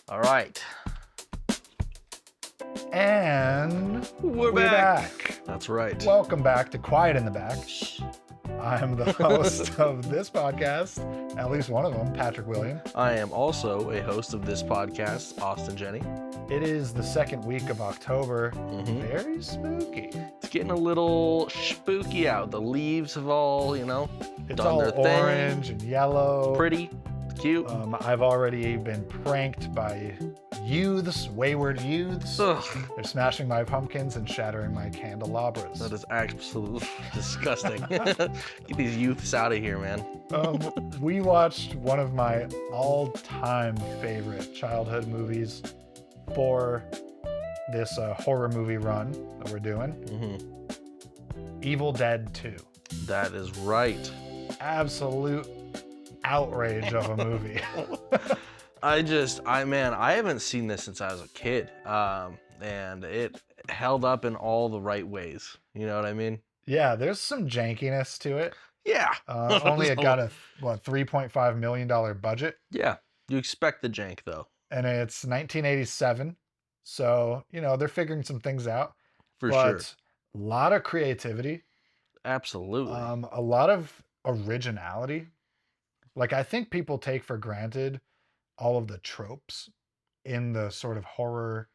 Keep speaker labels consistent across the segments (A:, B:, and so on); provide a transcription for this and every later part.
A: All right.
B: And
A: We're back. That's right.
B: Welcome back to Quiet in the Back.
A: Shh.
B: I'm the host of this podcast, at least one of them, Patrick William.
A: I am also a host of this podcast, Austin Jenny.
B: It is the second week of October.
A: Mhm.
B: Very spooky.
A: It's getting a little spooky out. The leaves have all,
B: It's
A: done
B: all
A: their
B: orange
A: thing.
B: and yellow.
A: Pretty, cute.
B: I've already been pranked by wayward youths.
A: Ugh,
B: They're smashing my pumpkins and shattering my candelabras.
A: that is absolutely disgusting. Get these youths out of here, man.
B: We watched one of my all-time favorite childhood movies for this horror movie run that we're doing.
A: Hmm.
B: Evil Dead 2.
A: That is right.
B: Absolute outrage of a movie.
A: I haven't seen this since I was a kid. And it held up in all the right ways. You know what I mean?
B: Yeah, there's some jankiness to it.
A: Yeah.
B: Only it got a $3.5 million budget.
A: Yeah. You expect the jank, though.
B: And it's 1987. So, they're figuring some things out.
A: For sure.
B: But a lot of creativity.
A: Absolutely.
B: A lot of originality. Like, I think people take for granted all of the tropes in the sort of horror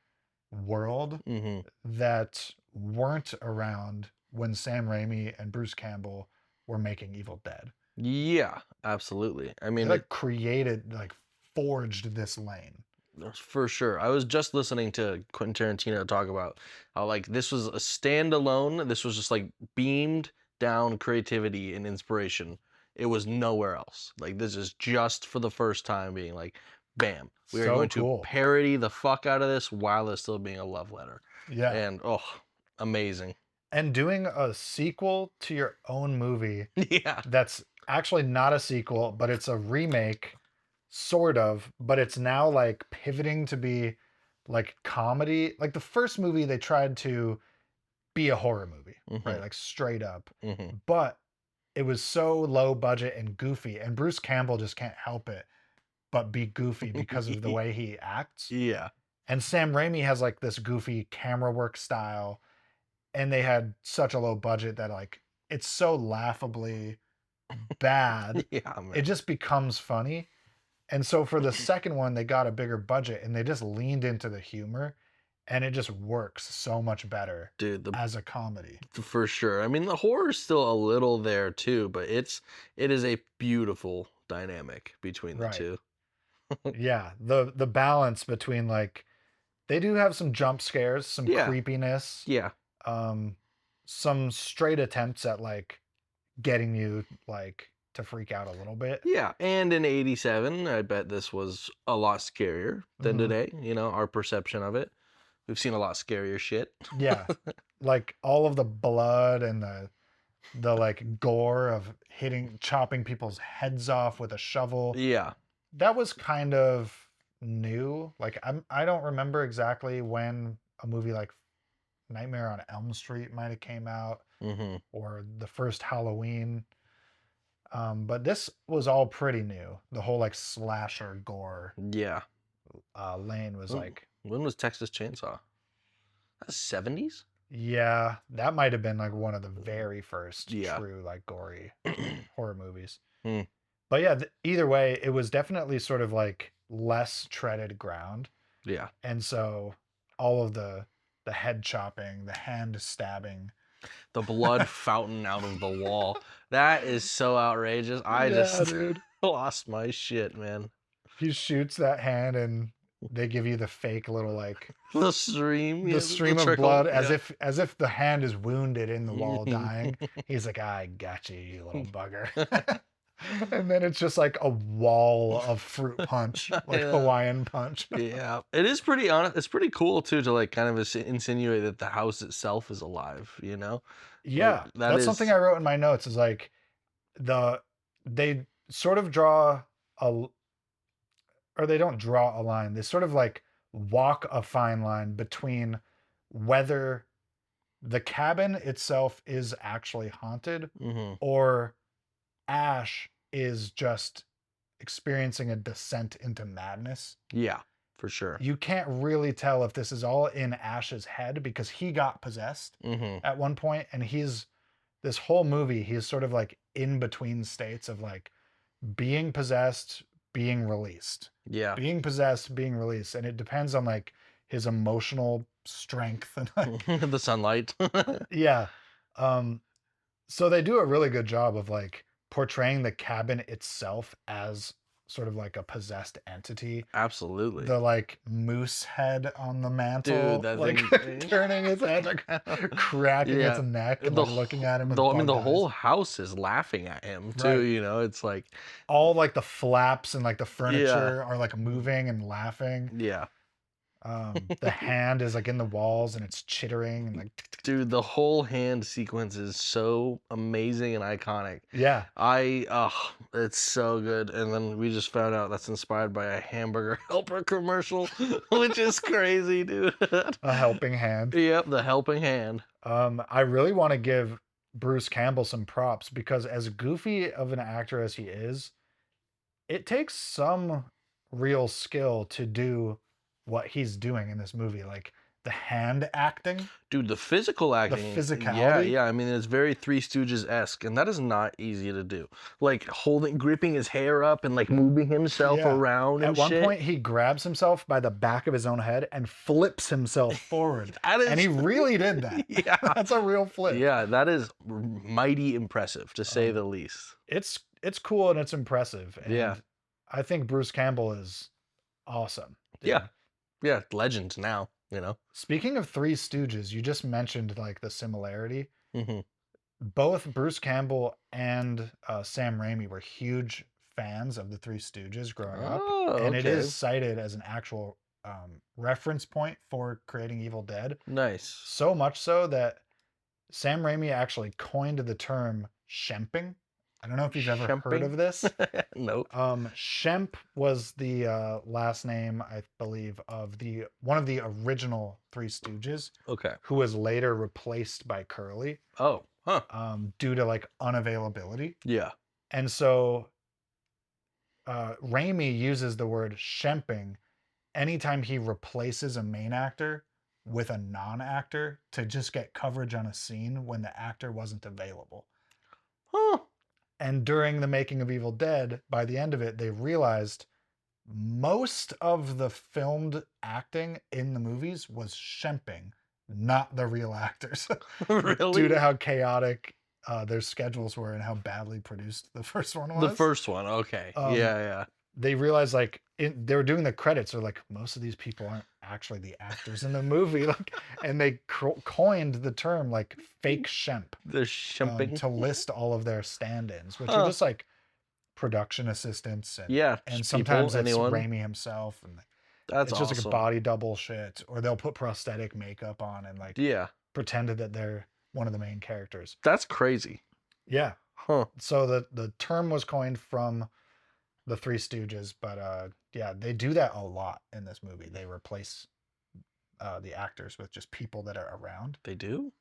B: world
A: Hmm.
B: that weren't around when Sam Raimi and Bruce Campbell were making Evil Dead.
A: Yeah, absolutely. I mean,
B: They forged this lane.
A: for sure. I was just listening to Quentin Tarantino talk about how this was a standalone. This was just beamed down creativity and inspiration. It was nowhere else. This is just for the first time being bam, we are
B: So
A: going
B: cool.
A: to parody the fuck out of this while it's still being a love letter.
B: Yeah.
A: And amazing.
B: And doing a sequel to your own movie
A: Yeah.
B: that's actually not a sequel, but it's a remake, sort of, but it's now pivoting to be comedy. The first movie, they tried to be a horror movie,
A: Mhm.
B: right? Straight up.
A: Hmm.
B: But it was so low budget and goofy, and Bruce Campbell just can't help it but be goofy because of the way he acts.
A: Yeah.
B: And Sam Raimi has this goofy camera work style, and they had such a low budget that it's so laughably bad.
A: Yeah, man.
B: It just becomes funny. And so for the second one, they got a bigger budget and they just leaned into the humor, and it just works so much better,
A: Dude,
B: as a comedy.
A: for sure. I mean, the horror's still a little there too, but it is a beautiful dynamic between the
B: Right.
A: two.
B: Yeah, the balance between they do have some jump scares, some
A: Yeah.
B: creepiness,
A: Yeah.
B: some straight attempts at getting you to freak out a little bit.
A: Yeah. And in 87, I bet this was a lot scarier than
B: Mhm.
A: today, our perception of it. We've seen a lot scarier shit.
B: Yeah. All of the blood and the gore of chopping people's heads off with a shovel.
A: Yeah.
B: That was kind of new. I don't remember exactly when a movie like Nightmare on Elm Street might have came out,
A: Hmm.
B: or the first Halloween. But this was all pretty new. The whole slasher gore
A: Yeah.
B: lane was
A: Mm. When was Texas Chainsaw? That's 70s?
B: yeah, that might have been one of the very first
A: Yeah.
B: true gory horror movies.
A: Hmm.
B: But yeah, either way, it was definitely sort of less treaded ground.
A: Yeah.
B: And so all of the head chopping, the hand stabbing,
A: The blood fountain out of the wall. That is so outrageous. I just
B: dude.
A: lost my shit, man.
B: He shoots that hand and they give you the fake little
A: The stream.
B: the
A: yeah,
B: stream of
A: trickle,
B: blood
A: yeah.
B: as if the hand is wounded in the wall dying. He's like, I got you, you little bugger. And then it's just a wall of fruit punch,
A: Yeah.
B: Hawaiian punch.
A: Yeah, it is pretty honest. It's pretty cool too to kind of insinuate that the house itself is alive.
B: Yeah, that's something I wrote in my notes. Is they sort of draw or they don't draw a line. They sort of walk a fine line between whether the cabin itself is actually haunted,
A: Mm-hmm.
B: or Ash is just experiencing a descent into madness.
A: Yeah. For sure.
B: You can't really tell if this is all in Ash's head because he got possessed
A: Mm-hmm.
B: at one point, and he's this whole movie, he's sort of like in between states of like being possessed, being released,
A: Yeah.
B: being possessed, being released, and it depends on like his emotional strength and like
A: The sunlight.
B: yeah. Um, so they do a really good job of like portraying the cabin itself as sort of like a possessed entity.
A: Absolutely.
B: The like moose head on the
A: Dude,
B: mantle,
A: that
B: like
A: thing.
B: turning its head, like cracking its
A: Yeah.
B: neck, and
A: The,
B: like looking at him with
A: I mean,
B: bugged
A: the
B: eyes.
A: whole house is laughing at him too.
B: Right.
A: You know, it's like,
B: All like the flaps and like the
A: yeah,
B: furniture are like moving and laughing.
A: yeah.
B: The hand is like in the walls and it's chittering and like
A: Dude, the whole hand sequence is so amazing and iconic.
B: yeah,
A: It's so good. And then we just found out that's inspired by a hamburger helper commercial, which is crazy, dude.
B: a helping hand.
A: Yep, the helping hand.
B: I really want to give Bruce Campbell some props because as goofy of an actor as he is, it takes some real skill to do what he's doing in this movie, like the hand acting,
A: Dude, the physical
B: the
A: acting, yeah,
B: physicality.
A: yeah. I mean, it's very Three Stooges-esque, and that is not easy to do. Like gripping his hair up and like moving himself
B: Yeah.
A: around
B: At
A: and
B: one
A: shit.
B: point, he grabs himself by the back of his own head and flips himself forward.
A: That is,
B: And he really did that.
A: yeah,
B: That's a real flip.
A: yeah. That is mighty impressive, to say
B: Um,
A: the least.
B: it's cool and it's impressive. And
A: Yeah,
B: I think Bruce Campbell is awesome. Dude.
A: yeah, yeah. Legend now, you know.
B: Speaking of Three Stooges, you just mentioned like the similarity.
A: Hmm.
B: Both Bruce Campbell and Sam Raimi were huge fans of the Three Stooges growing up,
A: Oh,
B: and it
A: okay.
B: is cited as an actual reference point for creating Evil Dead.
A: Nice.
B: So much so that Sam Raimi actually coined the term shemping. I don't know if you've ever heard
A: Shemping?
B: of this.
A: Nope.
B: Shemp was the last name, I believe, of the one of the original Three Stooges,
A: Okay.
B: who was later replaced by Curly
A: Oh, huh.
B: due to like unavailability.
A: Yeah.
B: And so Raimi uses the word shemping anytime he replaces a main actor with a non-actor to just get coverage on a scene when the actor wasn't available.
A: Huh.
B: And during the making of Evil Dead, by the end of it, they realized most of the filmed acting in the movies was shemping, not the real actors,
A: Really?
B: due to how chaotic their schedules were and how badly produced the first one was.
A: The first one. Okay.
B: Um,
A: Yeah,
B: They realized like they were doing the credits. They're like, most of these people aren't actually the actors in the movie, like, and they coined the term like fake shemp
A: They're shemping.
B: to list all of their stand-ins, which are
A: Huh.
B: just like production assistants
A: Yeah.
B: and
A: just
B: sometimes
A: people,
B: it's
A: anyone.
B: Raimi himself, and
A: That's
B: it's just like a
A: awesome.
B: body double shit, or they'll put prosthetic makeup on and like
A: Yeah.
B: pretended that they're one of the main characters.
A: That's crazy.
B: Yeah.
A: Huh.
B: So the term was coined from the Three Stooges, but yeah, they do that a lot in this movie. They replace the actors with just people that are around.
A: They do?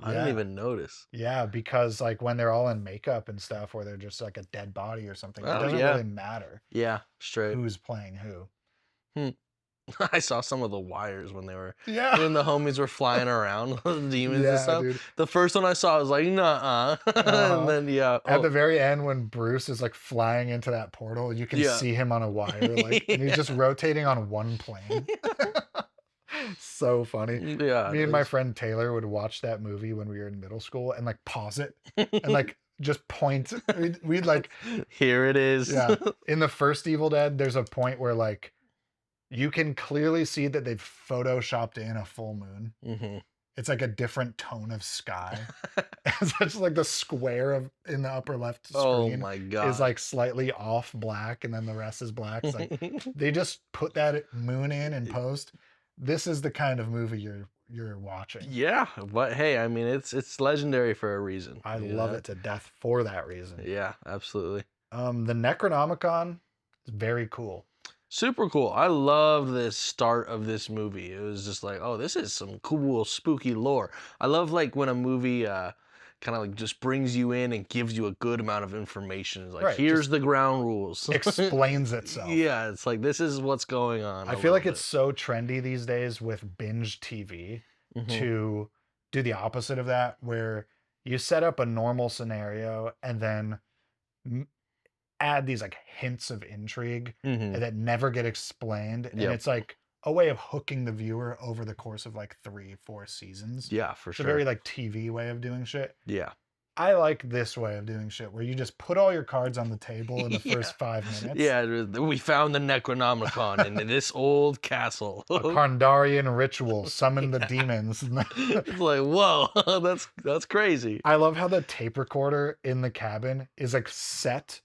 A: I
B: Yeah.
A: didn't even notice.
B: Yeah, because like when they're all in makeup and stuff, or they're just like a dead body or something, it
A: Oh,
B: doesn't
A: yeah.
B: really matter
A: Yeah. Straight.
B: who's playing who.
A: I saw some of the wires when they were
B: Yeah.
A: when the homies were flying around, the demons and
B: Yeah,
A: stuff.
B: dude.
A: The first one I saw, I was like, nuh-uh. And then yeah.
B: At the very end, when Bruce is like flying into that portal, you can
A: Yeah.
B: see him on a wire, like, and he's just rotating on one plane. So funny.
A: Yeah.
B: Me and my friend Taylor would watch that movie when we were in middle school and like pause it and like just point. We'd like,
A: here it is.
B: yeah. In the first Evil Dead, there's a point where like you can clearly see that they've photoshopped in a full moon.
A: Hmm.
B: It's like a different tone of sky. It's just like the square of in the upper left
A: Oh
B: screen
A: my god.
B: is like slightly off black, and then the rest is black. It's like they just put that moon in post. This is the kind of movie you're watching.
A: Yeah, but hey, I mean it's legendary for a reason.
B: I
A: you
B: love
A: know?
B: it to death for that reason.
A: Yeah, absolutely.
B: The Necronomicon is very cool.
A: Super cool. I love the start of this movie. It was just like, oh, this is some cool, spooky lore. I love like when a movie kind of like just brings you in and gives you a good amount of information. It's like,
B: Right,
A: here's
B: just
A: the ground rules.
B: explains itself.
A: Yeah, it's like this is what's going on.
B: I feel like it's so trendy these days with binge TV
A: Mm-hmm.
B: to do the opposite of that, where you set up a normal scenario and then add these like hints of intrigue
A: Mm-hmm.
B: that never get explained. And
A: Yep.
B: it's like a way of hooking the viewer over the course of like 3-4 seasons.
A: Yeah, for
B: It's
A: sure.
B: a very like TV way of doing shit.
A: Yeah.
B: I like this way of doing shit where you just put all your cards on the table in the
A: Yeah.
B: first 5 minutes.
A: Yeah, we found the Necronomicon in this old castle.
B: A Kandarian ritual summoned the demons.
A: It's like, whoa, that's crazy.
B: I love how the tape recorder in the cabin is like set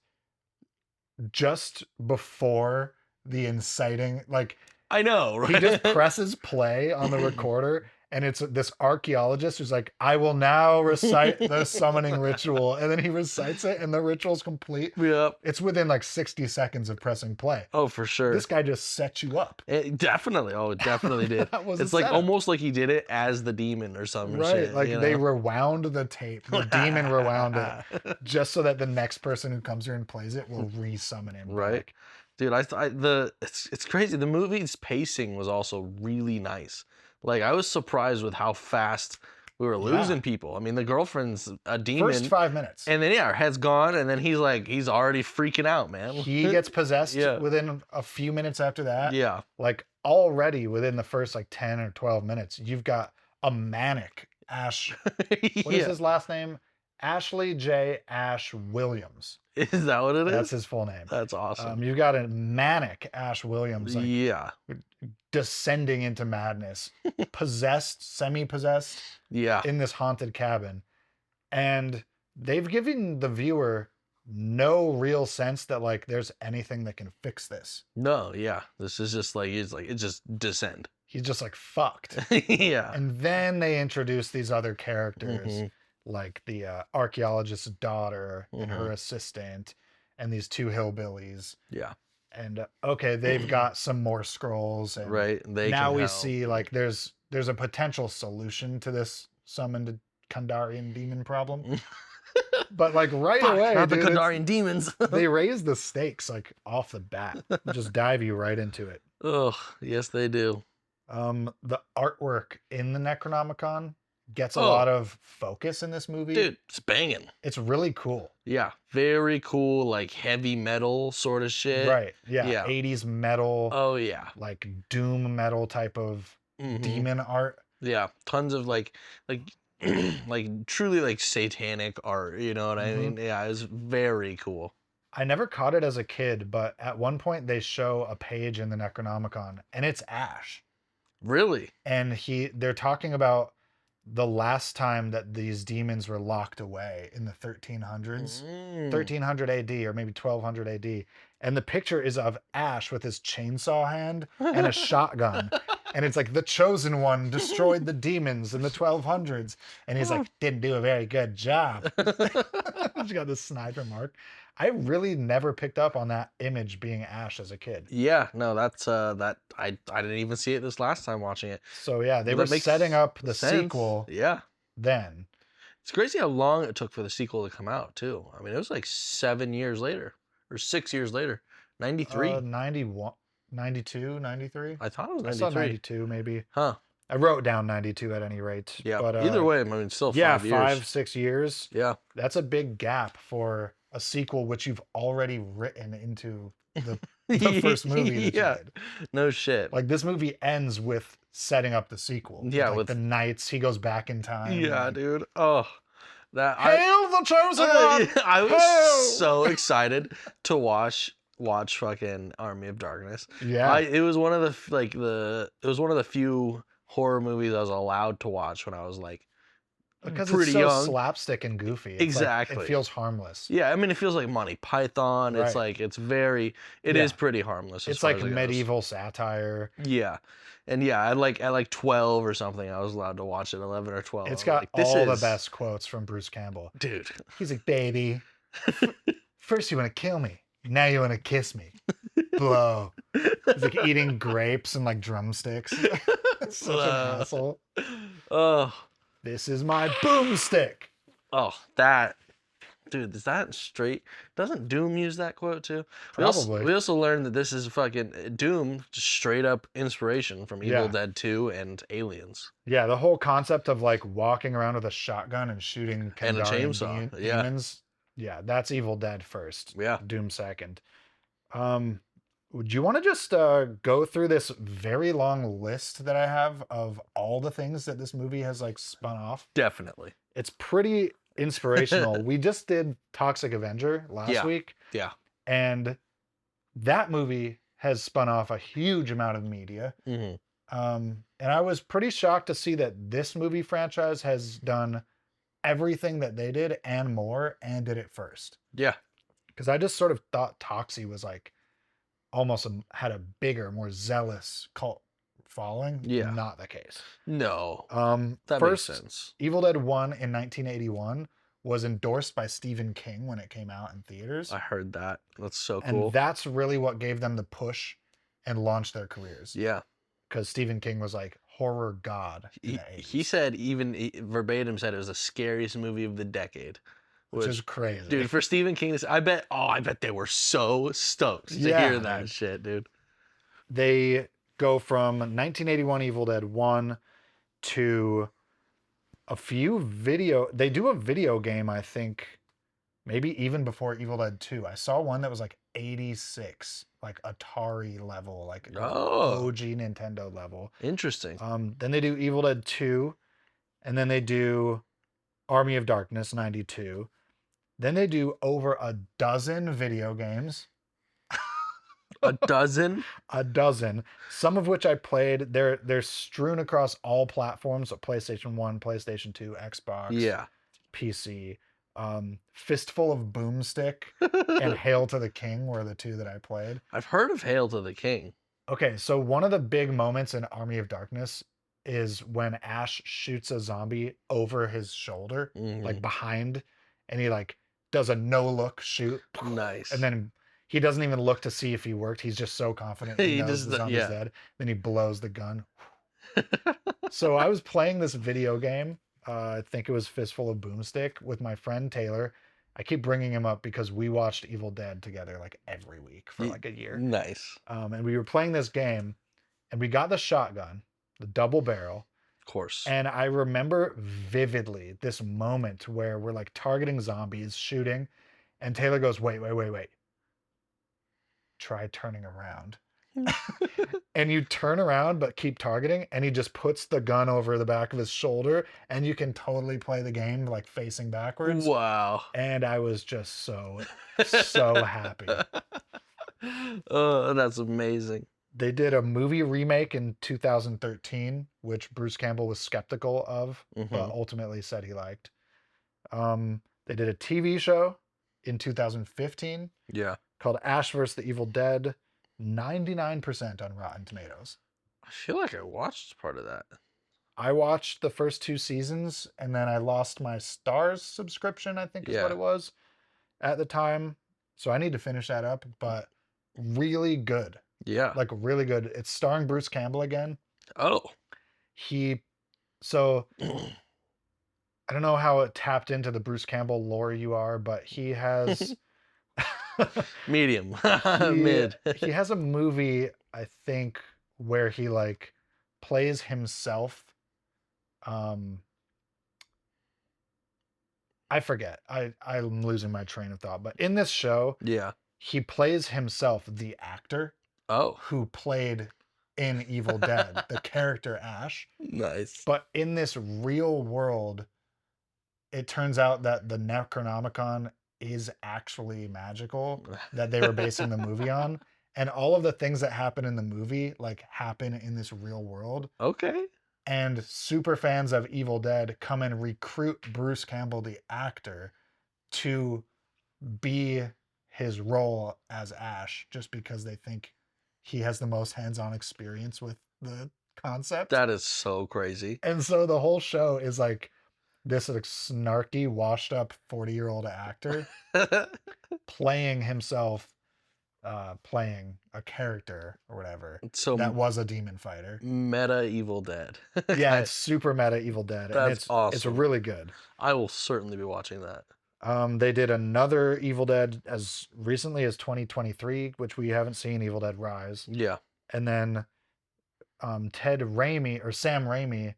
B: just before the inciting, like
A: I know, right?
B: he just presses play on the recorder and it's this archaeologist who's like, I will now recite the summoning ritual. And then he recites it and the ritual's complete.
A: Yep.
B: It's within like 60 seconds of pressing play.
A: Oh, for sure.
B: This guy just set you up.
A: It definitely. Oh, it definitely did.
B: That was a
A: It's like
B: setup.
A: almost like he did it as the demon or something.
B: Right.
A: Shit,
B: Like
A: you
B: they
A: know?
B: rewound the tape. The demon rewound it just so that the next person who comes here and plays it will re-summon him.
A: Right.
B: back.
A: Dude, it's crazy. The movie's pacing was also really nice. Like I was surprised with how fast we were losing people. I mean, the girlfriend's a demon.
B: First 5 minutes.
A: And then her head's gone, and then he's already freaking out, man.
B: He gets possessed
A: Yeah.
B: within a few minutes after that.
A: Yeah.
B: Like already within the first like 10 or 12 minutes, you've got a manic Ash. What is his last name? Ashley J. Ash Williams.
A: Is that what it is?
B: That's his full name.
A: That's awesome.
B: You've got a manic Ash Williams, like
A: Yeah.
B: descending into madness, possessed, semi-possessed
A: Yeah.
B: in this haunted cabin. And they've given the viewer no real sense that like there's anything that can fix this.
A: No, yeah. This is just like it's just descend.
B: He's just like fucked.
A: Yeah.
B: And then they introduce these other characters,
A: Mhm.
B: like the archaeologist's daughter and her
A: Mhm.
B: assistant, and these two hillbillies.
A: Yeah.
B: And okay, they've got some more scrolls, and
A: Right. They
B: now
A: can
B: we
A: help.
B: see like there's a potential solution to this summoned Kandarian demon problem. But like right
A: Fuck,
B: away,
A: not the
B: dude,
A: Kandarian demons.
B: they raise the stakes like off the bat, just dive you right into it.
A: Oh, yes, they do.
B: The artwork in the Necronomicon gets a
A: Oh.
B: lot of focus in this movie.
A: Dude, it's banging.
B: It's really cool.
A: Yeah. Very cool, like heavy metal sort of shit.
B: Right. Yeah.
A: Yeah.
B: 80s metal,
A: Oh, yeah.
B: like doom metal type of
A: Mhm.
B: demon art.
A: Yeah. Tons of like like truly like satanic art, you know what I
B: Mhm.
A: mean? Yeah, it was very cool.
B: I never caught it as a kid, but at one point they show a page in the Necronomicon and it's Ash.
A: Really?
B: And they're talking about the last time that these demons were locked away in the 1300s.
A: Mm.
B: 1300 AD or maybe 1200 AD. And the picture is of Ash with his chainsaw hand and a shotgun. And it's like the chosen one destroyed the demons in the 1200s. And he's like, didn't do a very good job. He's got this sniper mark. I really never picked up on that image being Ash as a kid.
A: Yeah, no, that's that I didn't even see it this last time watching it.
B: So yeah, they
A: That
B: were
A: makes
B: setting up the
A: sense.
B: sequel
A: Yeah.
B: then.
A: It's crazy how long it took for the sequel to come out, too. I mean, it was like 7 years later or 6 years later. 93.
B: 91, 92, 93?
A: I thought it was
B: I saw
A: 93.
B: 92 maybe.
A: Huh.
B: I wrote down 92 at any rate.
A: Yeah.
B: But,
A: Either way, I mean, still 5
B: yeah,
A: years.
B: 5-6 years.
A: Yeah.
B: That's a big gap for a sequel which you've already written into the first movie that
A: Yeah.
B: you did.
A: No shit.
B: Like this movie ends with setting up the sequel.
A: Yeah,
B: like
A: with
B: the knights, he goes back in time.
A: Yeah,
B: like,
A: dude. Oh. That
B: Hail the chosen one!
A: I was
B: Hail!
A: so excited to watch fucking Army of Darkness.
B: Yeah.
A: It was one of it was one of the few horror movies I was allowed to watch when I was like
B: because
A: pretty
B: it's so
A: young.
B: slapstick and goofy. It's like,
A: Exactly.
B: it feels harmless.
A: Yeah, I mean it feels like Monty Python. It's
B: Right.
A: like it is
B: Yeah.
A: pretty harmless. As
B: It's
A: far
B: like
A: as it goes.
B: medieval satire.
A: Yeah. And yeah, at like 12 or something, I was allowed to watch it, 11 or 12.
B: It's
A: I'm
B: got
A: like, this
B: all the
A: is-
B: best quotes from Bruce Campbell.
A: Dude.
B: He's like, baby, first you want to kill me. Now you want to kiss me. Blow. He's like eating grapes and like drumsticks. Such an asshole.
A: Oh,
B: This is my boomstick.
A: Oh, that dude, is that straight? Doesn't Doom use that quote too?
B: Probably.
A: We also learned that this is fucking Doom, just straight up inspiration from Evil
B: Yeah.
A: Dead 2 and Aliens
B: Yeah, the whole concept of like walking around with a shotgun and shooting
A: and a
B: Kandarian
A: chainsaw. Yeah,
B: demons. Yeah, that's Evil Dead first,
A: yeah,
B: Doom second. Um, would you want to just go through this very long list that I have of all the things that this movie has like spun off?
A: definitely.
B: It's pretty inspirational. We just did Toxic Avenger last
A: Yeah,
B: week,
A: yeah.
B: and that movie has spun off a huge amount of media.
A: Hmm.
B: And I was pretty shocked to see that this movie franchise has done everything that they did and more and did it first.
A: Yeah,
B: Because I just sort of thought Toxie was like almost had a bigger, more zealous cult following.
A: yeah.
B: Not the case.
A: No, that makes
B: First,
A: sense.
B: Evil Dead 1 in 1981 was endorsed by Stephen King when it came out in theaters.
A: I heard that. That's so
B: And
A: cool.
B: that's really what gave them the push and launched their careers.
A: Yeah.
B: Because Stephen King was like horror god in the 80s.
A: He said, verbatim said it was the scariest movie of the decade.
B: Which is crazy.
A: Dude, for Stephen King, I bet they were so stoked to
B: Yeah,
A: hear that
B: dude.
A: shit, dude.
B: They go from 1981 Evil Dead 1 to they do a video game, I think, maybe even before Evil Dead 2. I saw one that was like 86, like Atari level, like
A: Oh,
B: OG Nintendo level.
A: interesting.
B: Then they do Evil Dead 2, and then they do Army of Darkness 92. Then they do over a dozen video games.
A: A dozen?
B: A dozen, some of which I played. They're strewn across all platforms: so PlayStation 1, PlayStation 2, Xbox,
A: Yeah.
B: PC. Fistful of Boomstick and Hail to the King were the two that I played.
A: I've heard of Hail to the King.
B: Okay, so one of the big moments in Army of Darkness is when Ash shoots a zombie over his shoulder, like
A: Mhm.
B: behind, and he like does a no look shoot.
A: Nice.
B: And then he doesn't even look to see if he worked. He's just so confident he
A: He
B: knows
A: just,
B: the zombie's
A: yeah.
B: dead. Then he blows the gun. So I was playing this video game. I think it was Fistful of Boomstick with my friend Taylor. I keep bringing him up because we watched Evil Dead together like every week for like a year.
A: Nice.
B: And we were playing this game, and we got the shotgun, the double barrel.
A: Of course.
B: And I remember vividly this moment where we're like targeting zombies, shooting, and Taylor goes, wait. Try turning around. And you turn around but keep targeting, and he just puts the gun over the back of his shoulder, and you can totally play the game like facing backwards.
A: Wow.
B: And I was just so happy.
A: Oh, that's amazing.
B: They did a movie remake in 2013, which Bruce Campbell was skeptical of, but
A: Mhm.
B: ultimately said he liked. They did a TV show in 2015
A: Yeah.
B: called Ash vs. the Evil Dead, 99% on Rotten Tomatoes.
A: I feel like I watched part of that.
B: I watched the first 2 seasons, and then I lost my Stars subscription, I think is what
A: Yeah.
B: it was at the time. So I need to finish that up, but really good.
A: Yeah.
B: Like really good. It's starring Bruce Campbell again.
A: Oh.
B: So I don't know how it tapped into the Bruce Campbell lore you are, but he has
A: Medium.
B: he,
A: Mid.
B: he has a movie, I think, where he like plays himself. I forget. I'm losing my train of thought. But in this show,
A: Yeah.
B: he plays himself, the actor
A: Oh.
B: who played in Evil Dead, the character Ash.
A: Nice.
B: But in this real world, it turns out that the Necronomicon is actually magical, that they were basing the movie on. And all of the things that happen in the movie, like, happen in this real world.
A: Okay.
B: And super fans of Evil Dead come and recruit Bruce Campbell, the actor, to be his role as Ash, just because they think he has the most hands-on experience with the concept.
A: That is so crazy.
B: And so the whole show is like this like snarky, washed-up 40-year-old actor playing himself playing a character or whatever
A: So
B: that was a demon fighter.
A: meta Evil Dead.
B: Yeah, it's super meta Evil Dead, and
A: That's
B: it's
A: awesome.
B: really good.
A: I will certainly be watching that.
B: They did another Evil Dead as recently as 2023, which we haven't seen, Evil Dead Rise.
A: Yeah.
B: And then Ted Raimi or Sam Raimi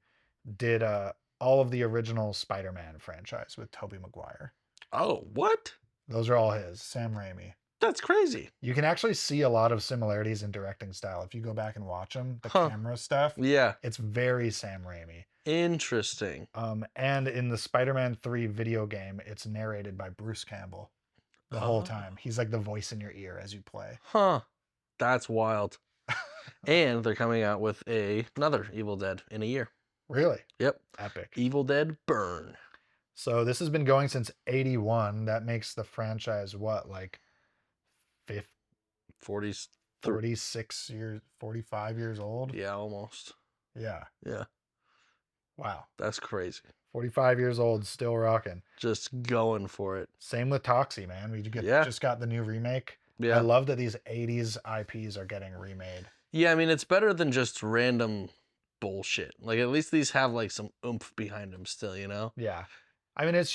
B: did all of the original Spider-Man franchise with Tobey Maguire.
A: Oh, what?
B: Those are all his, Sam Raimi.
A: That's crazy.
B: You can actually see a lot of similarities in directing style. If you go back and watch them, the
A: Huh.
B: camera stuff,
A: Yeah.
B: it's very Sam Raimi.
A: Interesting.
B: And in the Spider-Man 3 video game, it's narrated by Bruce Campbell the whole
A: Oh.
B: time. He's like the voice in your ear as you play.
A: Huh. That's wild. And they're coming out with another Evil Dead in a year.
B: Really?
A: Yep.
B: Epic.
A: Evil Dead Burn.
B: So this has been going since 81. That makes the franchise what, like
A: 40s.
B: 46 years, 45 years old?
A: Yeah, almost.
B: Yeah.
A: Yeah.
B: Wow.
A: That's crazy.
B: 45 years old, still rocking.
A: Just going for it.
B: Same with Toxie, man. We
A: Yeah.
B: just got the new remake.
A: Yeah.
B: I love that these 80s IPs are getting remade.
A: Yeah, I mean, it's better than just random bullshit. Like, at least these have, like, some oomph behind them still, you know?
B: Yeah. I mean, it's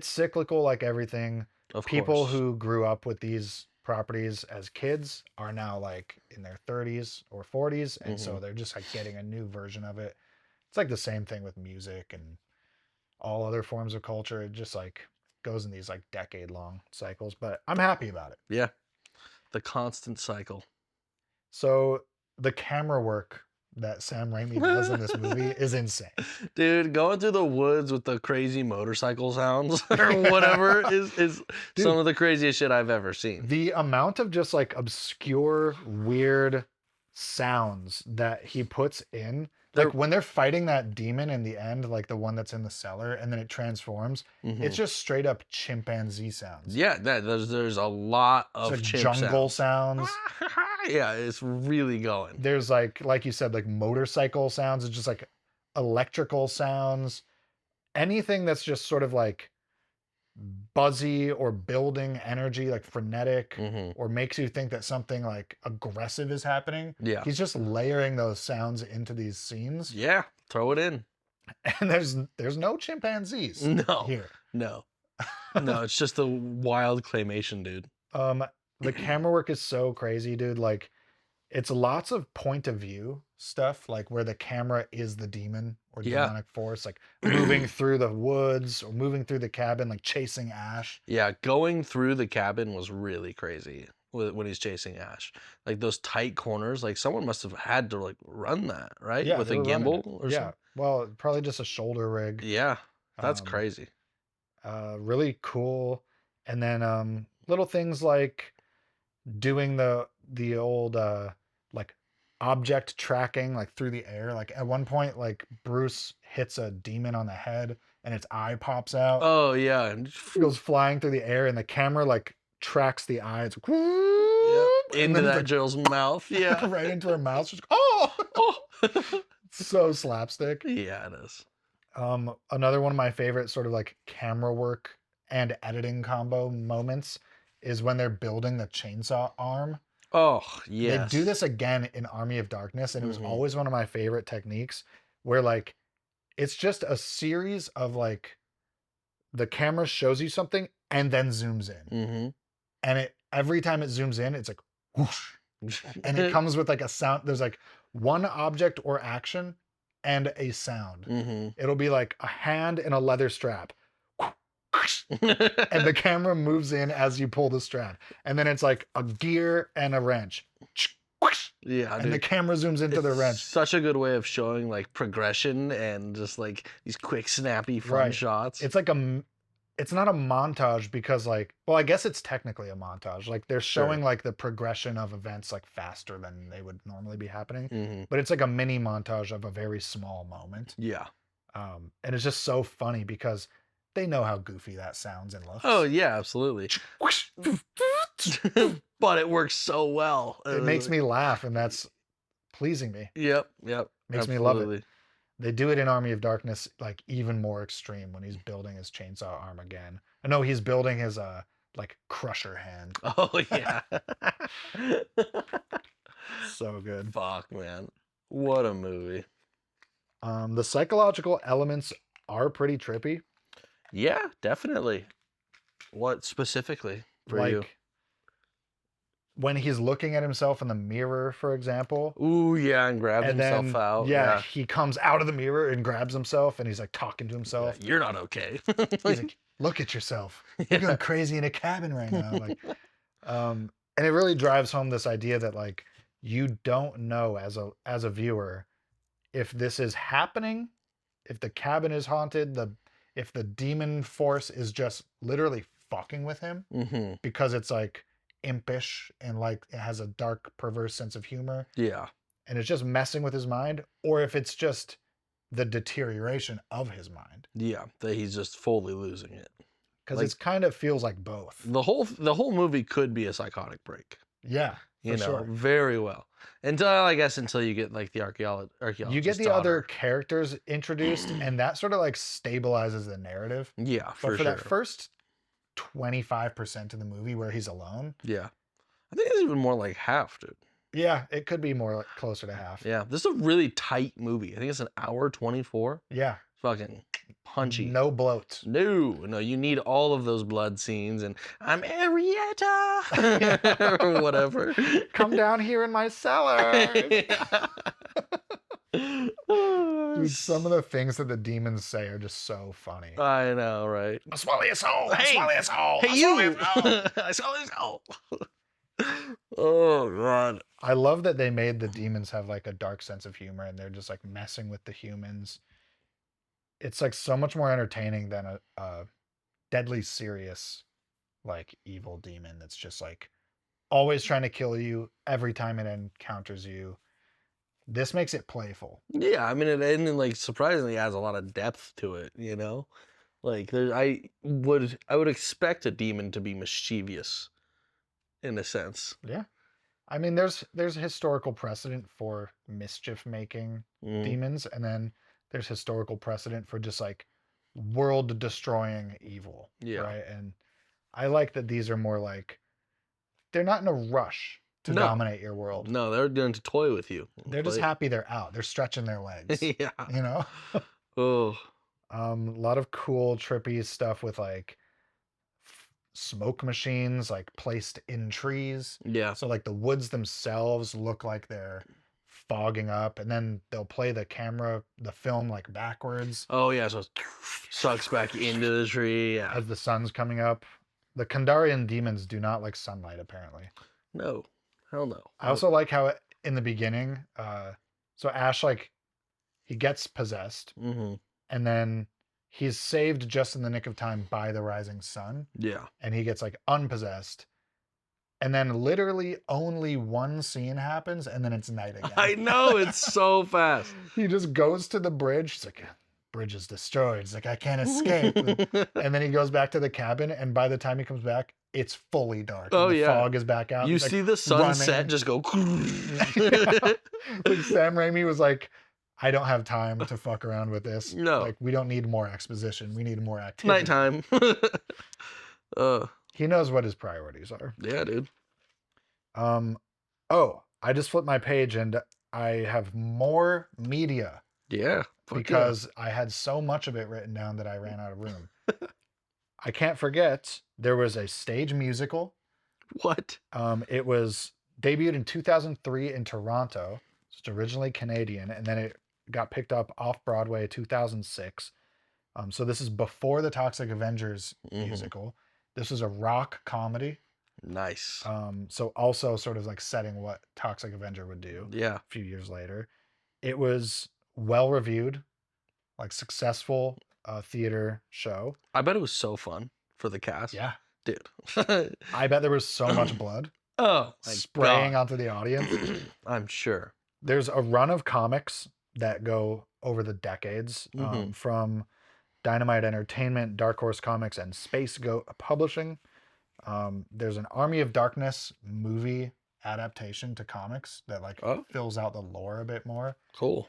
B: cyclical like everything.
A: Of
B: People
A: course.
B: who grew up with these properties as kids are now like in their 30s or 40s, and so they're just like getting a new version of it. It's like the same thing with music and all other forms of culture. It just like goes in these like decade-long cycles, but I'm happy about it.
A: Yeah. The constant cycle.
B: So the camera work that Sam Raimi does in this movie is insane.
A: Dude, going through the woods with the crazy motorcycle sounds or whatever is
B: Dude,
A: some of the craziest shit I've ever seen.
B: the amount of just like obscure, weird sounds that he puts in, like when they're fighting that demon in the end, like the one that's in the cellar, and then it transforms, it's just straight up chimpanzee sounds.
A: Yeah, there's a lot of
B: It's like
A: chimp
B: jungle
A: sounds.
B: sounds.
A: Yeah, it's really going.
B: There's like you said, like motorcycle sounds. It's just like electrical sounds. Anything that's just sort of like buzzy or building energy, like frenetic, or makes you think that something like aggressive is happening.
A: Yeah.
B: He's just layering those sounds into these scenes.
A: Yeah, throw it in.
B: And there's no chimpanzees
A: No.
B: here.
A: No. No, it's just a wild claymation, dude.
B: The camera work is so crazy, dude. Like, it's lots of point of view stuff, like where the camera is the demon or demonic force, like moving through the woods or moving through the cabin, like chasing Ash.
A: Yeah, going through the cabin was really crazy when he's chasing Ash. Like those tight corners, like someone must have had to like run that, right?
B: Yeah,
A: With a
B: they were running
A: gimbal
B: it.
A: or
B: Yeah,
A: something.
B: well, probably just a shoulder rig.
A: Yeah, that's
B: Um,
A: crazy.
B: Really cool. And then little things like doing the old like object tracking like through the air. Like at one point, like Bruce hits a demon on the head and its eye pops out.
A: Oh yeah.
B: It goes flying through the air and the camera like tracks the eye. It's like,
A: Yep. Into
B: then
A: that
B: like,
A: girl's mouth. Yeah.
B: right into her mouth. She's like, oh,
A: Oh.
B: so slapstick.
A: Yeah, it is.
B: Another one of my favorite sort of like camera work and editing combo moments is when they're building the chainsaw arm.
A: Oh, yes.
B: They do this again in Army of Darkness, and it was always one of my favorite techniques where like it's just a series of like the camera shows you something and then zooms in. And it every time it zooms in, it's like whoosh. And it comes with like a sound. There's like one object or action and a sound. It'll be like a hand in a leather strap. And the camera moves in as you pull the strap. And then it's like a gear and a wrench.
A: Yeah,
B: and the camera zooms into the wrench.
A: Such a good way of showing like progression and just like these quick, snappy, fun shots.
B: It's like it's not a montage because like, well, I guess it's technically a montage. Like they're showing like the progression of events like faster than they would normally be happening. But it's like a mini montage of a very small moment.
A: Yeah.
B: And it's just so funny because they know how goofy that sounds and looks.
A: Oh yeah, absolutely. But it works so well.
B: It makes me laugh, and that's pleasing me.
A: Yep.
B: Makes me love it. They do it in Army of Darkness like even more extreme when he's building his chainsaw arm again. I know he's building his like crusher hand.
A: Oh yeah.
B: So good.
A: Fuck, man. What a movie.
B: The psychological elements are pretty trippy.
A: Yeah, definitely. What specifically for you?
B: Like when he's looking at himself in the mirror, for example,
A: Ooh, yeah, and grabs
B: and
A: himself
B: then
A: out.
B: yeah,
A: Yeah.
B: he comes out of the mirror and grabs himself, and he's like talking to
A: Yeah,
B: himself.
A: you're not okay.
B: He's like, "Look at yourself. You're
A: Yeah.
B: going crazy in a cabin right now." Like, and it really drives home this idea that like you don't know as a viewer if this is happening, if the cabin is haunted, if the demon force is just literally fucking with him
A: Mm-hmm.
B: because it's like impish and like it has a dark, perverse sense of humor
A: Yeah.
B: and it's just messing with his mind, or if it's just the deterioration of his mind.
A: Yeah. That he's just fully losing it.
B: Because
A: Like
B: it's kind of feels like both.
A: the whole movie could be a psychotic break.
B: Yeah, for sure.
A: Very well. Until I guess until you get like the
B: You get
A: archaeologist's
B: the other
A: daughter.
B: characters introduced, and that sort of like stabilizes the narrative.
A: Yeah,
B: But
A: for
B: for that
A: sure.
B: first 25% of the movie where he's alone,
A: Yeah. I think it's even more like half, dude.
B: yeah, it could be more like closer to half.
A: Yeah. This is a really tight movie. I think it's an hour 24.
B: Yeah,
A: Fucking punchy.
B: no bloat.
A: No, you need all of those blood scenes and I'm Arietta or whatever.
B: Come down here in my cellar. Dude, some of the things that the demons say are just so funny.
A: I know, right?
B: I'll swallow your soul. I'll
A: Hey,
B: swallow your soul.
A: Hey,
B: I'll swallow
A: you!
B: your soul.
A: I saw this. Oh. Oh, God.
B: I love that they made the demons have like a dark sense of humor and they're just like messing with the humans. It's like so much more entertaining than a deadly serious like evil demon that's just like always trying to kill you every time it encounters you. This makes it playful.
A: Yeah, I mean, it and like surprisingly has a lot of depth to it. Like I would expect a demon to be mischievous, in a sense.
B: Yeah. I mean, there's historical precedent for mischief making
A: Mm,
B: demons, and then there's historical precedent for just like world destroying evil.
A: yeah.
B: Right. And I like that these are more like they're not in a rush to
A: No.
B: dominate your world.
A: No, they're going to toy with you.
B: They're just happy they're out. They're stretching their legs.
A: Yeah.
B: You know?
A: Oh.
B: A lot of cool, trippy stuff with like smoke machines like placed in trees.
A: Yeah.
B: So like the woods themselves look like they're fogging up, and then they'll play the film like backwards
A: Oh yeah. So it sucks back into the tree. Yeah.
B: as the sun's coming up. The Kandarian demons do not like sunlight, apparently.
A: No. Hell no.
B: I also like how in the beginning, so Ash like he gets possessed,
A: Mm-hmm.
B: and then he's saved just in the nick of time by the rising sun,
A: Yeah.
B: and he gets like unpossessed. And then literally only one scene happens, and then it's night again.
A: I know, it's so fast.
B: He just goes to the bridge. He's like, bridge is destroyed. He's like, I can't escape. And then he goes back to the cabin, and by the time he comes back, it's fully dark.
A: Oh,
B: and the
A: yeah.
B: fog is back out.
A: You
B: He's, like,
A: see the sunset
B: running.
A: just go.
B: Like Sam Raimi was like, I don't have time to fuck around with this.
A: No.
B: Like, we don't need more exposition. We need more activity.
A: Nighttime.
B: He knows what his priorities are.
A: Yeah, dude.
B: Oh, I just flipped my page and I have more media
A: Yeah. fuck
B: because I had so much of it written down that I ran out of room. I can't forget there was a stage musical.
A: yeah. What?
B: It was debuted in 2003 in Toronto. It's originally Canadian, and then it got picked up off Broadway 2006. So this is before the Toxic Avengers
A: Mhm.
B: musical. This was a rock comedy.
A: Nice.
B: So also sort of like setting what Toxic Avenger would do
A: Yeah.
B: a few years later. It was well reviewed, like successful theater show.
A: I bet it was so fun for the cast.
B: Yeah.
A: Dude.
B: I bet there was so much blood
A: Oh, my
B: spraying
A: God.
B: onto the audience.
A: I'm sure.
B: There's a run of comics that go over the decades
A: Mhm.
B: from Dynamite Entertainment, Dark Horse Comics, and Space Goat Publishing. There's an Army of Darkness movie adaptation to comics that like
A: Oh.
B: fills out the lore a bit more.
A: Cool.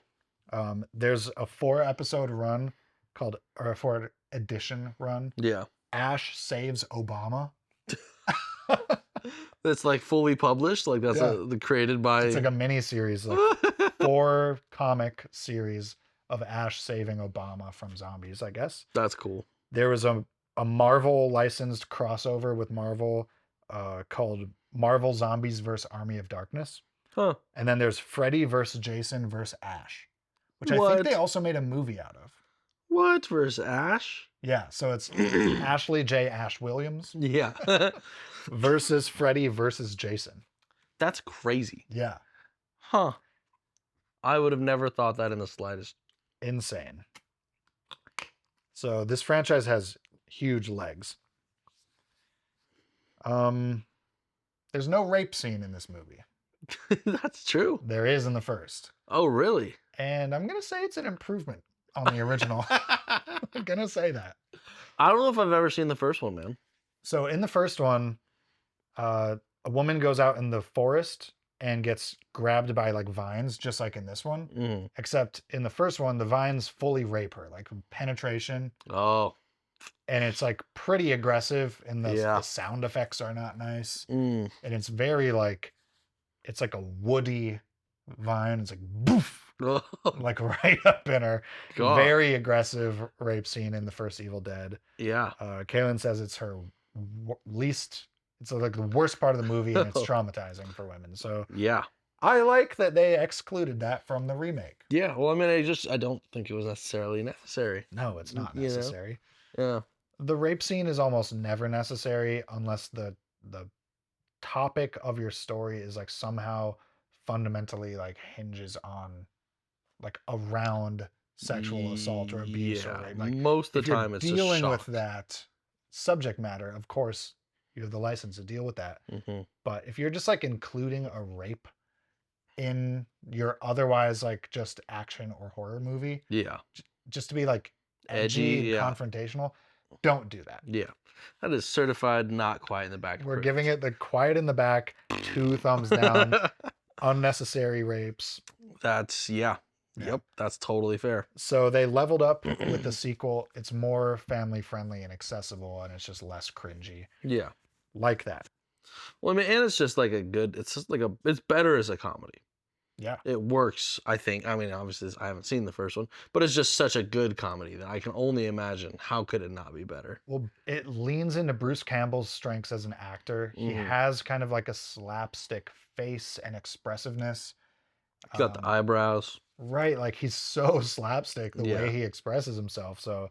B: There's a 4-episode run or a 4 edition run.
A: Yeah.
B: Ash saves Obama.
A: It's like fully published. Like that's
B: Yeah.
A: the created by.
B: It's like a mini series, like 4 comic series of Ash saving Obama from zombies, I guess.
A: That's cool.
B: There was a Marvel licensed crossover with Marvel called Marvel Zombies vs. Army of Darkness.
A: Huh.
B: And then there's Freddy versus Jason versus Ash, which I think
A: What?
B: they also made a movie out of.
A: What versus Ash?
B: Yeah, so it's Ashley J. Ash Williams
A: Yeah.
B: versus Freddy versus Jason.
A: That's crazy.
B: Yeah,
A: Huh. I would have never thought that in the slightest.
B: insane. So this franchise has huge legs. There's no rape scene in this movie.
A: That's true.
B: There is in the first.
A: Oh, really?
B: And I'm going to say it's an improvement on the original. I'm going to say that.
A: I don't know if I've ever seen the first one, man.
B: So in the first one, a woman goes out in the forest and gets grabbed by like vines, just like in this one.
A: Mm.
B: Except in the first one, the vines fully rape her, like penetration.
A: Oh.
B: And it's like pretty aggressive, and the
A: Yeah.
B: sound effects are not nice.
A: Mm.
B: And it's very like, it's like a woody vine. It's like boof,
A: Oh,
B: like right up in her.
A: God.
B: Very aggressive rape scene in the first Evil Dead.
A: Yeah.
B: Kaylin says it's her least, it's like the worst part of the movie, and it's traumatizing for women. So
A: Yeah.
B: I like that they excluded that from the remake.
A: Yeah. Well, I mean, I don't think it was necessarily necessary.
B: No, it's not
A: You know?
B: necessary.
A: Yeah.
B: The rape scene is almost never necessary unless the topic of your story is like somehow fundamentally like hinges on like around sexual assault or abuse or
A: Yeah.
B: rape. Like
A: Most of
B: if
A: the
B: you're
A: time, it's
B: dealing
A: just
B: with
A: shock.
B: that subject matter, of course you have the license to deal with that.
A: Mm-hmm.
B: But if you're just like including a rape in your otherwise like just action or horror movie,
A: Yeah.
B: just to be like
A: Edgy,
B: edgy and
A: yeah.
B: confrontational, don't do that.
A: Yeah. That is certified not quiet in the back.
B: We're giving it the quiet in the back, 2 thumbs down, unnecessary rapes.
A: That's
B: Yeah.
A: Yep. That's totally fair.
B: So they leveled up with the sequel. It's more family friendly and accessible, and it's just less cringy.
A: Yeah.
B: Like that.
A: Well, I mean, and it's just like it's better as a comedy.
B: Yeah.
A: It works, I think. I mean, obviously, I haven't seen the first one, but it's just such a good comedy that I can only imagine how could it not be better.
B: Well, it leans into Bruce Campbell's strengths as an actor. He has kind of like a slapstick face and expressiveness.
A: He's got the eyebrows.
B: Right, like he's so slapstick the way he expresses himself. So,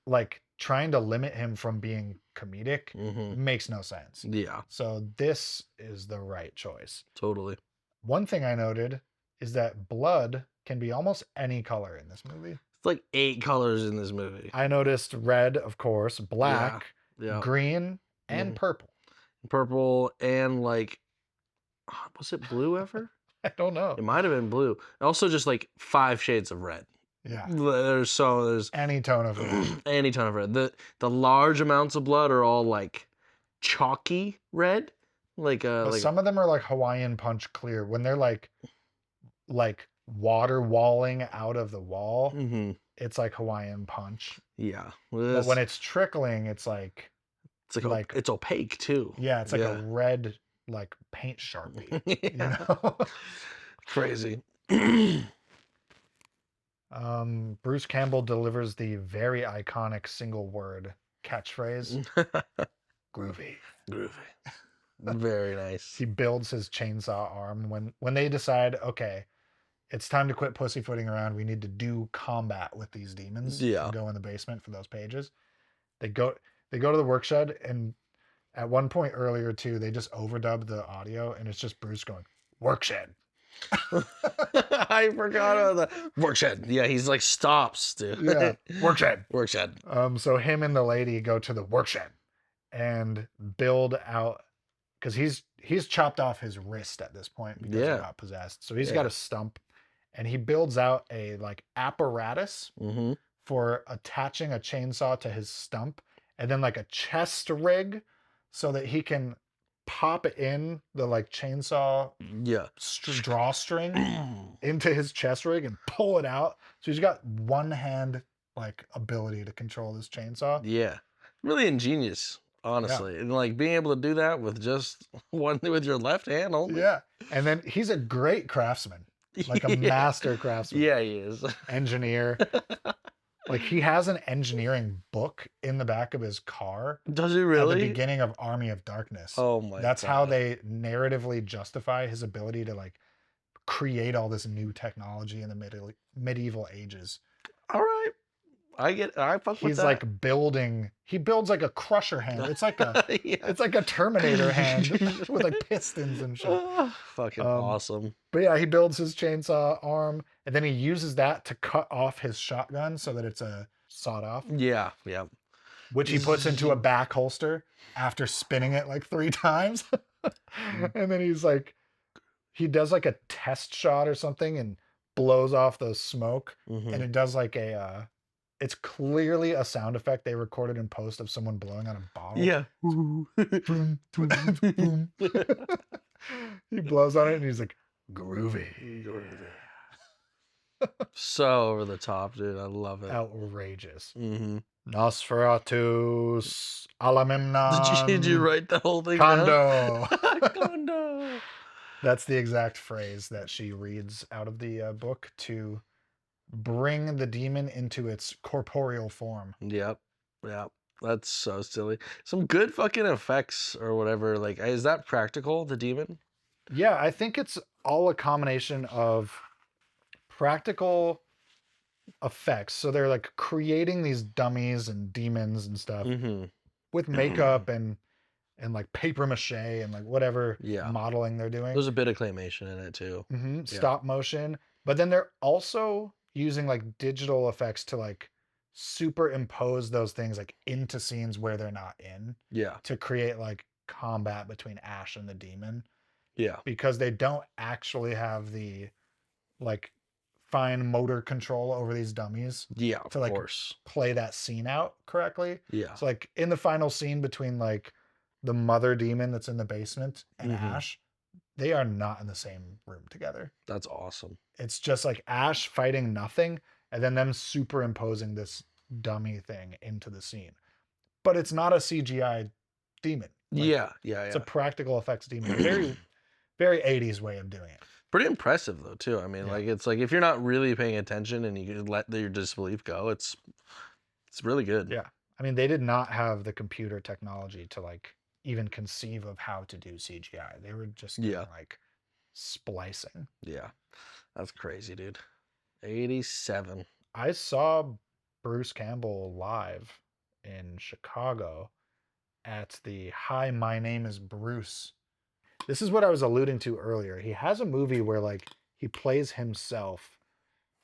B: like trying to limit him from being comedic makes no sense.
A: Yeah,
B: So this is the right choice.
A: totally.
B: One thing I noted is that blood can be almost any color in this movie.
A: It's like 8 colors in this movie.
B: I noticed red, of course, black,
A: Yeah.
B: green, and purple.
A: Purple and like, was it blue ever?
B: I don't know.
A: It might have been blue. Also, just like 5 shades of red.
B: Yeah.
A: There's
B: Any tone of red.
A: any ton of red. The large amounts of blood are all like chalky red. Like
B: But
A: like
B: some of them are like Hawaiian punch clear. When they're like water walling out of the wall, it's like Hawaiian punch.
A: Yeah.
B: But when it's trickling, it's like
A: it's opaque too.
B: Yeah, it's like a red like paint Sharpie. You know?
A: Crazy.
B: Bruce Campbell delivers the very iconic single word catchphrase. Groovy.
A: Groovy. Very nice.
B: He builds his chainsaw arm when they decide, okay, it's time to quit pussyfooting around. We need to do combat with these demons.
A: Yeah.
B: And go in the basement for those pages. They go to the work shed, and at one point earlier too, they just overdub the audio, and it's just Bruce going, work shed.
A: I forgot about that. Work shed. Yeah, he's like stops, dude.
B: Yeah. Work shed.
A: Work shed.
B: So him and the lady go to the work shed and build out, because he's chopped off his wrist at this point because he got possessed. So he's got a stump, and he builds out a like apparatus for attaching a chainsaw to his stump, and then like a chest rig so that he can pop in the like chainsaw drawstring into his chest rig and pull it out. So he's got one hand like ability to control this chainsaw.
A: Yeah. Really ingenious. honestly. And like being able to do that with just one with your left hand only.
B: Yeah. And then he's a great craftsman, like a
A: Yeah.
B: master craftsman,
A: Yeah, he is.
B: engineer. Like he has an engineering book in the back of his car
A: Does he
B: at the
A: really?
B: beginning of Army of Darkness.
A: Oh my
B: That's how
A: god.
B: they narratively justify his ability to like create all this new technology in the medieval ages.
A: All right. I fuck with
B: He's
A: that.
B: like he builds like a crusher hand. It's like a
A: Yeah.
B: it's like a Terminator hand with like pistons and shit.
A: Fucking
B: Um,
A: awesome.
B: But yeah, he builds his chainsaw arm and then he uses that to cut off his shotgun so that it's a sawed off,
A: Yeah, yeah.
B: which he puts into a back holster after spinning it like 3 times. And then he does like a test shot or something and blows off the smoke.
A: Mhm.
B: And it does like it's clearly a sound effect they recorded in post of someone blowing on a bottle.
A: Yeah.
B: Boom, boom. He blows on it and he's like, groovy.
A: So over the top, dude. I love it.
B: Outrageous.
A: Mm-hmm.
B: Nosferatus, Alamemnon.
A: Did you write the whole thing down?
B: Kondo.
A: Kondo.
B: That's the exact phrase that she reads out of the book to bring the demon into its corporeal form.
A: Yep. Yep. That's so silly. Some good fucking effects or whatever. Like, is that practical, the demon?
B: Yeah, I think it's all a combination of practical effects. So they're like creating these dummies and demons and stuff
A: Mm-hmm.
B: with makeup and like paper mache and like whatever
A: Yeah.
B: modeling they're doing.
A: There's a bit of claymation in it too.
B: Mm-hmm.
A: Yeah.
B: Stop motion. But then they're also using like digital effects to like superimpose those things like into scenes where they're not in
A: Yeah.
B: to create like combat between Ash and the demon.
A: Yeah.
B: Because they don't actually have the like fine motor control over these dummies
A: Yeah,
B: to
A: of
B: like
A: course.
B: play that scene out correctly.
A: Yeah.
B: So like in the final scene between like the mother demon that's in the basement and
A: Mhm.
B: Ash, they are not in the same room together.
A: That's awesome.
B: It's just like Ash fighting nothing and then them superimposing this dummy thing into the scene. But it's not a CGI demon. Like,
A: Yeah.
B: it's a practical effects demon. Very, very 80s way of doing it.
A: Pretty impressive though too. I mean,
B: Yeah.
A: like it's like if you're not really paying attention and you can let your disbelief go, it's really good.
B: Yeah. I mean, they did not have the computer technology to like even conceive of how to do CGI. They were just doing like splicing.
A: Yeah. That's crazy, dude. 87.
B: I saw Bruce Campbell live in Chicago at the Hi, My Name is Bruce. This is what I was alluding to earlier. He has a movie where like he plays himself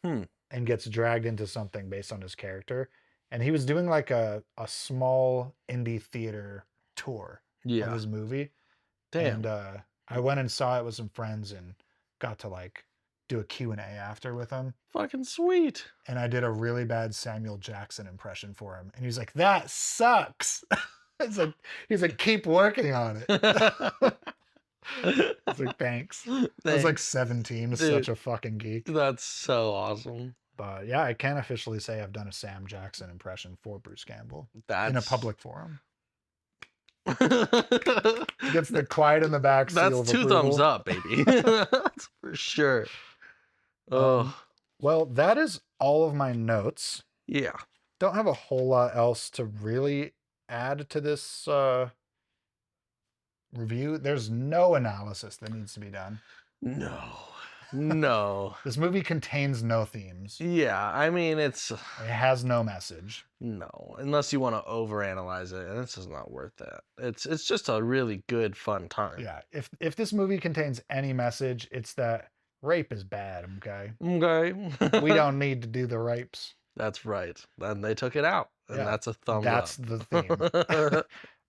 B: and gets dragged into something based on his character. And he was doing like a small indie theater tour of his movie.
A: Damn.
B: And I went and saw it with some friends and got to like do a Q&A after with him.
A: Fucking sweet.
B: And I did a really bad Samuel Jackson impression for him. And he's like, that sucks. He's like, keep working on it. It's like, thanks. I was like 17,
A: Dude,
B: such a fucking geek.
A: That's so awesome.
B: But yeah, I can officially say I've done a Sam Jackson impression for Bruce Campbell
A: That's
B: in a public forum. Gets the quiet in the back seal
A: That's
B: of
A: 2
B: approval.
A: thumbs up, baby. That's for sure. Oh,
B: well, that is all of my notes.
A: yeah.
B: Don't have a whole lot else to really add to this review. There's no analysis that needs to be done.
A: No.
B: This movie contains no themes.
A: Yeah, I mean,
B: It has no message.
A: no, unless you want to overanalyze it, and this is not worth that. It's just a really good, fun time.
B: Yeah, if this movie contains any message, it's that rape is bad, okay?
A: Okay.
B: We don't need to do the rapes.
A: That's right. Then they took it out, and
B: Yeah,
A: that's a thumbs
B: That's
A: up.
B: the theme.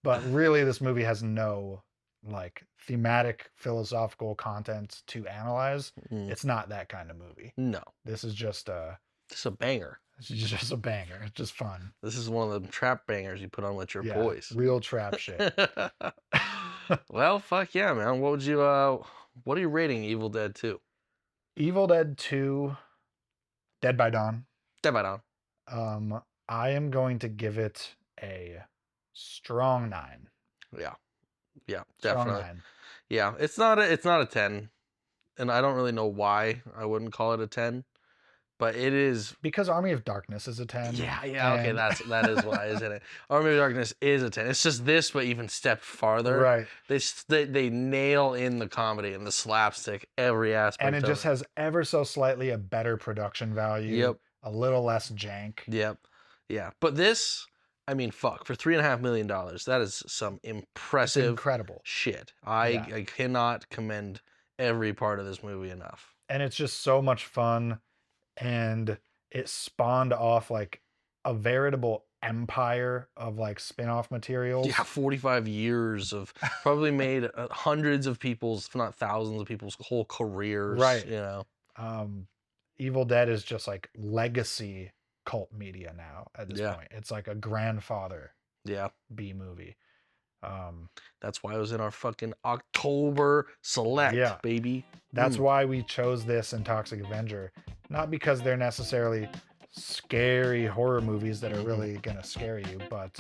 B: But really, this movie has no like thematic philosophical content to analyze.
A: Mm,
B: It's not that kind of movie.
A: no,
B: This is just a
A: banger.
B: banger. It's just fun.
A: This is one of them trap bangers you put on with your
B: Yeah,
A: boys.
B: real trap shit.
A: Well, fuck yeah, man. What are you rating Evil Dead 2?
B: Evil Dead 2, Dead by Dawn.
A: Dead by Dawn.
B: I am going to give it a Strong 9.
A: Yeah. Yeah,
B: Strong
A: definitely.
B: 9.
A: Yeah, it's not a 10, and I don't really know why I wouldn't call it a 10, but it is.
B: Because Army of Darkness is a 10.
A: Yeah, okay,
B: And
A: that is why, isn't it? Army of Darkness is a 10. It's just this, but even stepped farther.
B: right.
A: They nail in the comedy and the slapstick, every aspect.
B: And it
A: of
B: just has ever so slightly a better production value.
A: Yep.
B: A little less jank.
A: Yep. Yeah. But this, I mean, fuck, for $3.5 million, that is some
B: It's
A: impressive
B: incredible.
A: shit.
B: Yeah.
A: I cannot commend every part of this movie enough.
B: And it's just so much fun. And it spawned off like a veritable empire of like spin-off materials.
A: Yeah, 45 years of probably made hundreds of people's, if not thousands of people's whole careers.
B: Right.
A: You know.
B: Evil Dead is just like legacy cult media now at this point. It's like a grandfather B movie.
A: That's why it was in our fucking October select, baby.
B: That's why we chose this and Toxic Avenger. Not because they're necessarily scary horror movies that are really gonna scare you, but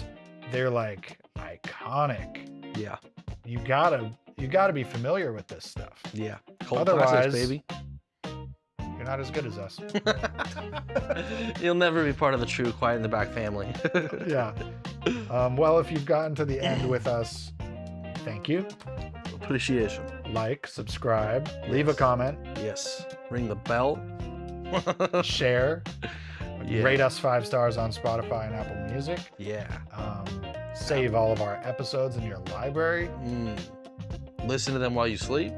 B: they're like iconic.
A: Yeah.
B: You gotta be familiar with this stuff.
A: Yeah. Cult
B: Otherwise,
A: classics, baby.
B: You're not as good as us.
A: You'll never be part of the true Quiet in the Back family.
B: Yeah. Well, if you've gotten to the end with us, thank you.
A: Appreciation.
B: Like, subscribe, leave a comment.
A: Yes. Ring the bell.
B: Share. Rate us 5 stars on Spotify and Apple Music.
A: Yeah.
B: Save all of our episodes in your library.
A: Listen to them while you sleep.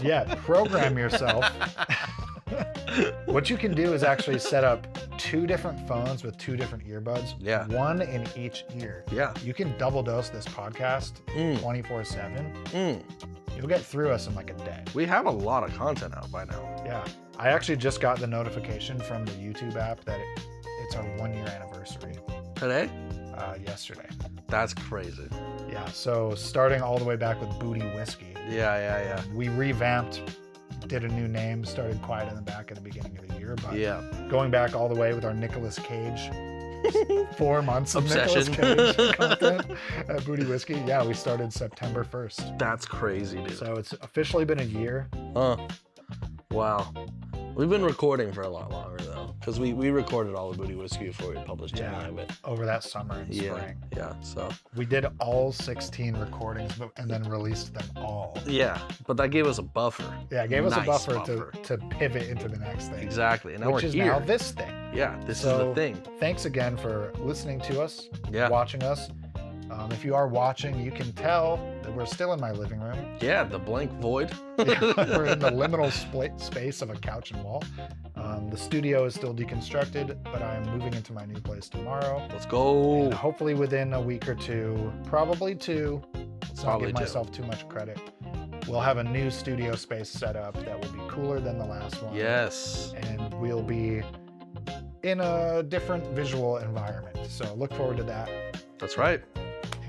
B: Yeah, program yourself. What you can do is actually set up 2 different phones with 2 different earbuds.
A: Yeah.
B: One in each ear.
A: Yeah.
B: You can double dose this podcast 24/7. You'll get through us in like a day.
A: We have a lot of content out by now.
B: Yeah. I actually just got the notification from the YouTube app that it's our 1-year anniversary.
A: Today?
B: Yesterday.
A: That's crazy.
B: Yeah. So starting all the way back with Booty Whiskey.
A: Yeah.
B: We revamped, did a new name, started Quiet in the Back at the beginning of the year. But going back all the way with our Nicolas Cage 4 months of Nicolas Cage content at Booty Whiskey. Yeah, we started September 1st.
A: That's crazy, dude.
B: So it's officially been a year.
A: Wow. We've been recording for a lot longer though, because we recorded all the Booty Whiskey before we published any of it.
B: Over that summer and spring.
A: Yeah. So
B: we did all 16 recordings, and then released them all.
A: Yeah, but that gave us a buffer.
B: Yeah, it gave us a buffer to pivot into the next thing.
A: Exactly, and now
B: which
A: we're
B: is
A: here.
B: now this thing.
A: Yeah, this is the thing.
B: Thanks again for listening to us,
A: Yeah.
B: watching us. If you are watching, you can tell that we're still in my living room.
A: Yeah, the blank void.
B: We're in the liminal space of a couch and wall. The studio is still deconstructed, but I am moving into my new place tomorrow.
A: Let's go.
B: And hopefully within a week or 2, probably 2. Let's not give myself too much credit. We'll have a new studio space set up that will be cooler than the last one.
A: Yes.
B: And we'll be in a different visual environment. So look forward to that.
A: That's right.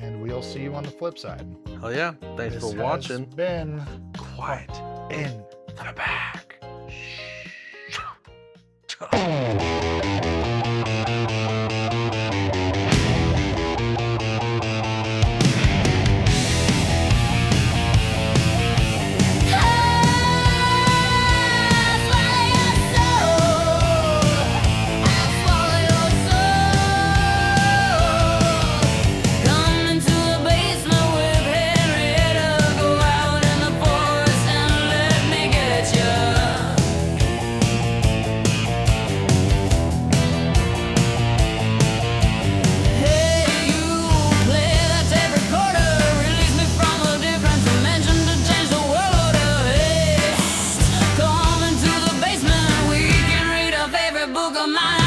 B: And we'll see you on the flip side.
A: Hell yeah. Thanks for watching.
B: This has been
A: Quiet
B: in
A: the Back.
C: Book of mine.